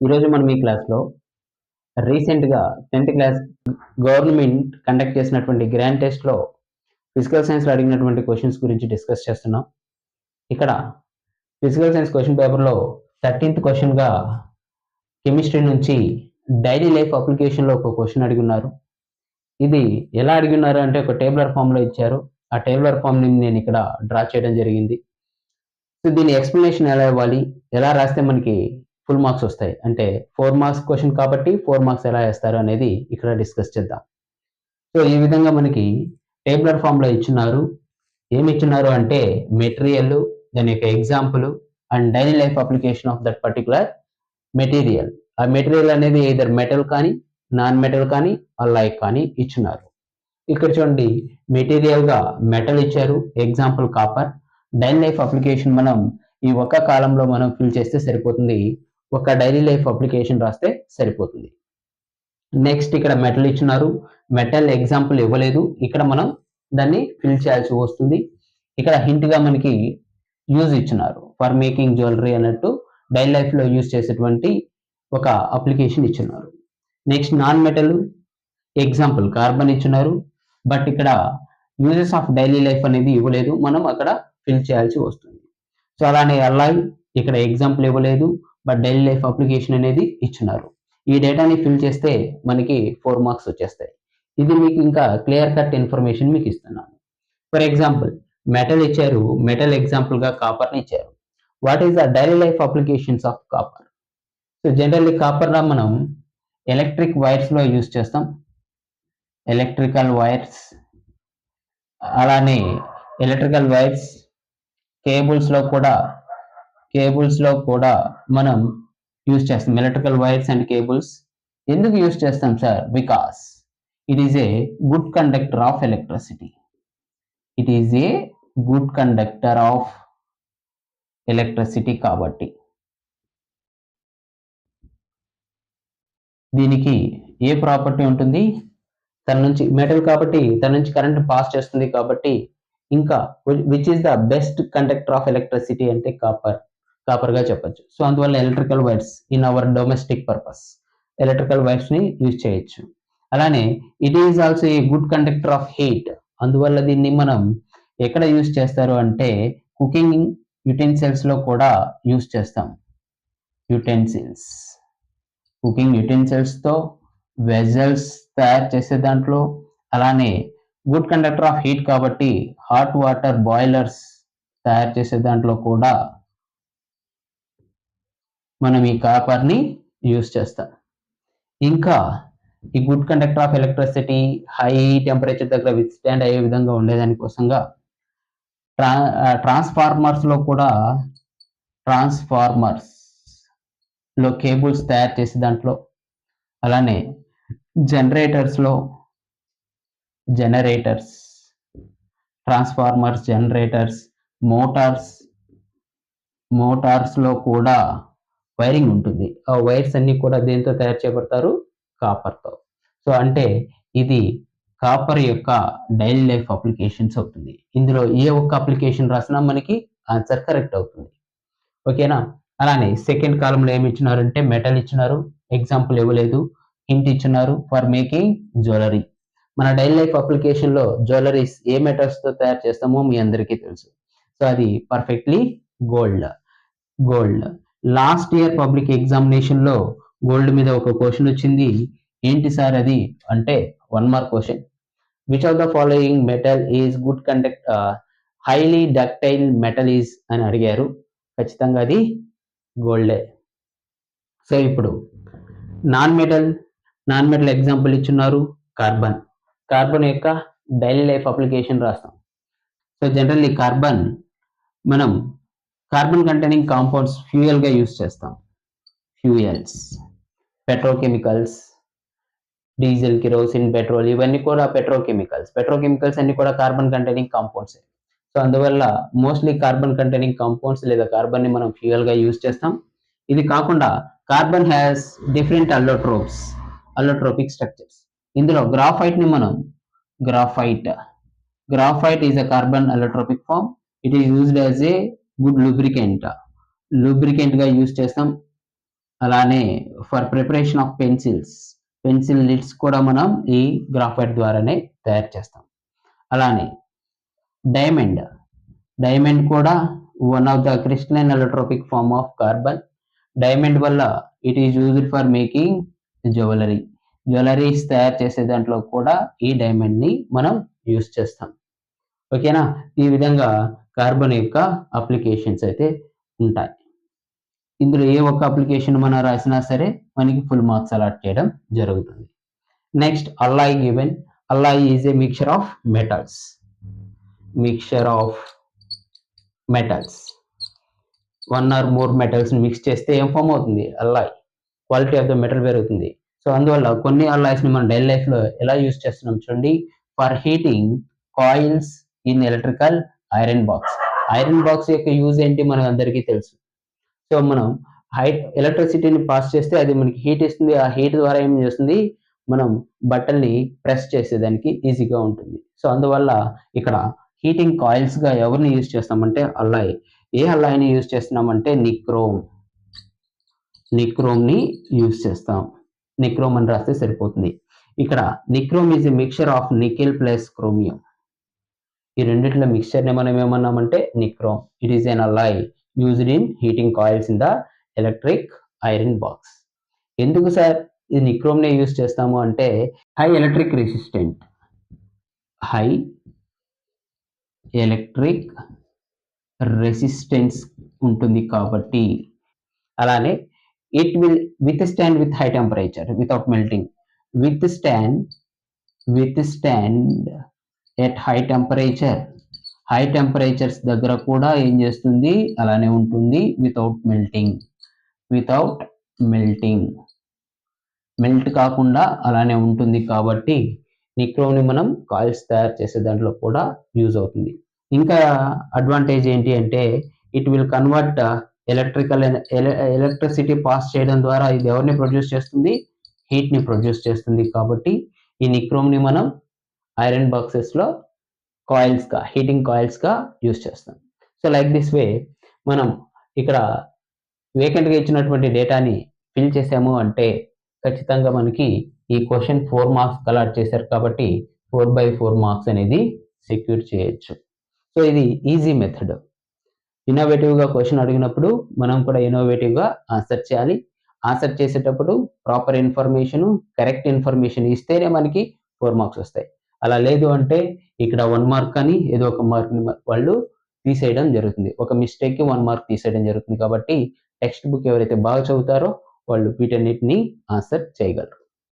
ఈరోజు మనం ఈ క్లాస్లో రీసెంట్గా 10th క్లాస్ గవర్నమెంట్ కండక్ట్ చేసినటువంటి గ్రాండ్ టెస్ట్లో ఫిజికల్ సైన్స్లో అడిగినటువంటి క్వశ్చన్స్ గురించి డిస్కస్ చేస్తున్నాం. ఇక్కడ ఫిజికల్ సైన్స్ క్వశ్చన్ పేపర్లో 13th క్వశ్చన్గా కెమిస్ట్రీ నుంచి డైలీ లైఫ్ అప్లికేషన్లో ఒక క్వశ్చన్ అడిగి ఉన్నారు. ఇది ఎలా అడిగి ఉన్నారు అంటే ఒక టేబులర్ ఫామ్లో ఇచ్చారు. ఆ టేబులర్ ఫామ్ని నేను ఇక్కడ డ్రా చేయడం జరిగింది. సో దీని ఎక్స్ప్లెనేషన్ ఎలా ఇవ్వాలి, ఎలా రాస్తే మనకి ఫుల్ మార్క్స్ వస్తాయి అంటే 4 మార్క్స్ క్వశ్చన్ కాబట్టి 4 మార్క్స్ ఎలా వేస్తారు అనేది ఇక్కడ డిస్కస్ చేద్దాం. సో ఈ విధంగా మనకి టేబులర్ ఫామ్లో ఇచ్చున్నారు. ఏమి ఇచ్చున్నారు అంటే మెటీరియల్, దాని యొక్క example and daily life application of that particular material. ఆ మెటీరియల్ అనేది either మెటల్ కానీ నాన్ మెటల్ కానీ అలైక్ కానీ ఇచ్చున్నారు. ఇక్కడ చూడండి, మెటీరియల్గా మెటల్ ఇచ్చారు, example copper. Daily life application మనం ఈ ఒక్క కాలంలో మనం ఫిల్ చేస్తే సరిపోతుంది, ఒక డైలీ లైఫ్ అప్లికేషన్ రాస్తే సరిపోతుంది. నెక్స్ట్ ఇక్కడ మెటల్ ఇచ్చినారు, మెటల్ ఎగ్జాంపుల్ ఇవ్వలేదు, ఇక్కడ మనం దాన్ని ఫిల్ చేయాల్సి వస్తుంది. ఇక్కడ హింట్గా మనకి యూజ్ ఇచ్చినారు, ఫర్ మేకింగ్ జ్యువెలరీ అన్నట్టు డైలీ లైఫ్లో యూజ్ చేసేటువంటి ఒక అప్లికేషన్ ఇచ్చినారు. Next non metal example carbon ఇచ్చినారు, బట్ ఇక్కడ యూజెస్ ఆఫ్ డైలీ లైఫ్ అనేది ఇవ్వలేదు, మనం అక్కడ ఫిల్ చేయాల్సి వస్తుంది. సో అలానే అల్లాయ్ ఇక్కడ ఎగ్జాంపుల్ ఇవ్వలేదు, బట్ డైలీ లైఫ్ అప్లికేషన్ అనేది ఇచ్చినారు. ఈ డేటాని ఫిల్ చేస్తే మనకి 4 మార్క్స్ వచ్చేస్తాయి. ఇది మీకు ఇంకా క్లియర్ కట్ ఇన్ఫర్మేషన్ మీకు ఇస్తున్నాను. ఫర్ ఎగ్జాంపుల్ మెటల్ ఇచ్చారు, మెటల్ ఎగ్జాంపుల్గా కాపర్ని ఇచ్చారు. What is the daily life applications of copper? So generally కాపర్గా మనం ఎలక్ట్రిక్ వైర్స్లో యూజ్ చేస్తాం, ఎలక్ట్రికల్ వైర్స్. అలానే ఎలక్ట్రికల్ వైర్స్ కేబుల్స్లో కూడా మనం యూజ్ చేస్తాం, ఎలక్ట్రికల్ వైర్స్ అండ్ కేబుల్స్. ఎందుకు యూజ్ చేస్తాం sir? Because it is a good conductor of electricity. It is a good conductor of electricity కాబట్టి. దీనికి ఏ ప్రాపర్టీ ఉంటుంది? తన నుంచి మెటల్ కాబట్టి తన నుంచి కరెంట్ పాస్ చేస్తుంది కాబట్టి. ఇంకా which is the best conductor of electricity అంటే కాపర్గా చెప్పచ్చు. సో అందువల్ల electrical wires in our domestic purpose electrical వైర్స్ని యూజ్ చేయొచ్చు. అలానే it is also a good conductor of heat. అందువల్ల దీన్ని మనం ఎక్కడ యూజ్ చేస్తారు అంటే కుకింగ్ యుటెన్సిల్స్లో కూడా యూజ్ చేస్తాం. యుటెన్సిల్స్, కుకింగ్ యుటెన్సిల్స్తో వెజల్స్ తయారు చేసే దాంట్లో. అలానే గుడ్ కండక్టర్ ఆఫ్ హీట్ కాబట్టి హాట్ వాటర్ బాయిలర్స్ తయారు చేసే దాంట్లో కూడా మనం ఈ కాపర్ని యూజ్ చేస్తాం. ఇంకా ఈ good conductor of electricity high temperature దగ్గర విత్స్టాండ్ అయ్యే విధంగా ఉండేదానికోసంగా ట్రాన్స్ఫార్మర్స్లో కేబుల్స్ తయారు చేసే దాంట్లో. అలానే జనరేటర్స్, ట్రాన్స్ఫార్మర్స్, జనరేటర్స్, మోటార్స్లో కూడా వైరింగ్ ఉంటుంది. ఆ వైర్స్ అన్ని కూడా దేంతో తయారు చేయబడతారు? కాపర్తో. సో అంటే ఇది కాపర్ యొక్క డైలీ లైఫ్ అప్లికేషన్స్ అవుతుంది. ఇందులో ఏ ఒక్క అప్లికేషన్ రాసినా మనకి ఆన్సర్ కరెక్ట్ అవుతుంది. ఓకేనా? అలానే సెకండ్ కాలంలో ఏమి ఇచ్చినారంటే మెటల్ ఇచ్చినారు, ఎగ్జాంపుల్ ఇవ్వలేదు, హింట్ ఇచ్చినారు, ఫర్ మేకింగ్ జ్యువెలరీ. మన డైలీ లైఫ్ అప్లికేషన్లో జ్యువెలరీస్ ఏ మెటల్స్తో తయారు చేస్తామో మీ అందరికీ తెలుసు. సో అది perfectly gold. Last year public ఎగ్జామినేషన్లో గోల్డ్ మీద ఒక క్వశ్చన్ వచ్చింది. ఏంటి సార్ అది అంటే 1 mark question. Which of the following metal is good highly ductile metal is అని అడిగారు. ఖచ్చితంగా అది గోల్డే. సో ఇప్పుడు నాన్ మెటల్ ఎగ్జాంపుల్ ఇచ్చున్నారు, కార్బన్ యొక్క డైలీ లైఫ్ అప్లికేషన్ రాస్తాం. సో జనరల్లీ మనం కార్బన్ కంటైనింగ్ కాంపౌండ్స్ ఫ్యూయల్గా యూజ్ చేస్తాం. Fuels, petrochemicals, diesel, kerosene, petrol, ఇవన్నీ కూడా పెట్రోకెమికల్స్ అన్ని కూడా కార్బన్ కంటైనింగ్ కాంపౌండ్స్. సో అందువల్ల మోస్ట్లీ కార్బన్ కంటైనింగ్ కాంపౌండ్స్ లేదా కార్బన్ని మనం ఫ్యూయల్గా యూజ్ చేస్తాం. ఇది కాకుండా carbon has different allotropic structures. ఇందులో గ్రాఫైట్ని మనం graphite is a carbon allotropic form. It is used as a good లూబ్రికెంట్గా యూజ్ చేస్తాం. అలానే for preparation of pencil leads కూడా మనం ఈ గ్రాఫైట్ ద్వారానే తయారు చేస్తాం. అలానే డైమండ్ కూడా one of the crystalline allotropic form of carbon. Diamond వల్ల it is used for making jewelleries తయారు చేసే దాంట్లో కూడా ఈ డైమండ్ ని మనం యూజ్ చేస్తాం. ఓకేనా, ఈ విధంగా కార్బన్ యొక్క అప్లికేషన్స్ అయితే ఉంటాయి. ఇందులో ఏ ఒక్క అప్లికేషన్ మనం రాసినా సరే మనకి ఫుల్ మార్క్స్ అలాట్ చేయడం జరుగుతుంది. Next alloy given. Alloy is a mixture of metals. One or more metals mix చేస్తే ఏం ఫామ్ అవుతుంది? Alloy. Quality of the metal పెరుగుతుంది. సో అందువల్ల కొన్ని అల్లాయ్స్ ని మనం డైలీ లైఫ్ లో ఎలా యూజ్ చేస్తున్నాం చూడండి. For heating coils in electrical iron box. Iron box యొక్క యూజ్ ఏంటి మనకు అందరికీ తెలుసు. సో మనం ఎలక్ట్రిసిటీని పాస్ చేస్తే అది మనకి హీట్ ఇస్తుంది. ఆ హీట్ ద్వారా ఏం చేస్తుంది, మనం బట్టల్ని ప్రెస్ చేసేదానికి ఈజీగా ఉంటుంది. సో అందువల్ల ఇక్కడ హీటింగ్ కాయిల్స్ గా ఎవరిని యూజ్ చేస్తామంటే అల్లాయ్. ఏ అల్లాయ్ని యూజ్ చేస్తున్నామంటే నిక్రోమ్ ని యూజ్ చేస్తాం. నిక్రోమ్ అని రాస్తే సరిపోతుంది. ఇక్కడ nichrome is a mixture of nickel plus chromium. ఈ రెండిట్లో మిక్చర్ ని మనం ఏమన్నామంటే nichrome. It is an alloy used in heating coils in the electric iron box. ఎందుకు సార్ ఈ నిక్రోమ్ నే యూజ్ చేస్తాము అంటే హై ఎలక్ట్రిక్ రెసిస్టెన్స్ ఉంటుంది కాబట్టి. అలానే it will withstand with high temperature without melting. Withstand at high temperatures దగ్గర కూడా ఏం చేస్తుంది, అలానే ఉంటుంది. వితౌట్ మెల్టింగ్ మెల్ట్ కాకుండా అలానే ఉంటుంది కాబట్టి నిక్రోమ్ ని మనం కాయిల్స్ తయారు చేసే దాంట్లో కూడా యూజ్ అవుతుంది. ఇంకా అడ్వాంటేజ్ ఏంటి అంటే it will convert electricity pass చేయడం ద్వారా ఇది ఎవరిని ప్రొడ్యూస్ చేస్తుంది, హీట్ ని ప్రొడ్యూస్ చేస్తుంది. కాబట్టి ఈ నిక్రోమ్ ని మనం ఐరన్ బాక్సెస్ లో హీటింగ్ కాయిల్స్ గా యూజ్ చేస్తాం. సో లైక్ దిస్ వే మనం ఇక్కడ వేకెంట్ గా ఇచ్చినటువంటి డేటాని ఫిల్ చేసాము అంటే ఖచ్చితంగా మనకి ఈ క్వశ్చన్ 4 మార్క్స్ అలాట్ చేశారు కాబట్టి 4/4 మార్క్స్ అనేది సెక్యూర్ చేయొచ్చు. సో ఇది ఈజీ మెథడ్. ఇన్నోవేటివ్ గా క్వశ్చన్ అడిగినప్పుడు మనం కూడా ఇన్నోవేటివ్ గా ఆన్సర్ చేయాలి. ఆన్సర్ చేసేటప్పుడు ప్రాపర్ ఇన్ఫర్మేషన్, కరెక్ట్ ఇన్ఫర్మేషన్ ఇస్తేనే మనకి 4 మార్క్స్ వస్తాయి. అలా లేదు అంటే ఇక్కడ 1 మార్క్ అని ఏదో ఒక మార్క్ వాళ్ళు తీసేయడం జరుగుతుంది. ఒక మిస్టేక్ కి 1 మార్క్ తీసేయడం జరుగుతుంది. కాబట్టి టెక్స్ట్ బుక్ ఎవరైతే బాగా చదువుతారో వాళ్ళు వీటన్నిటిని ఆన్సర్ చేయగలరు.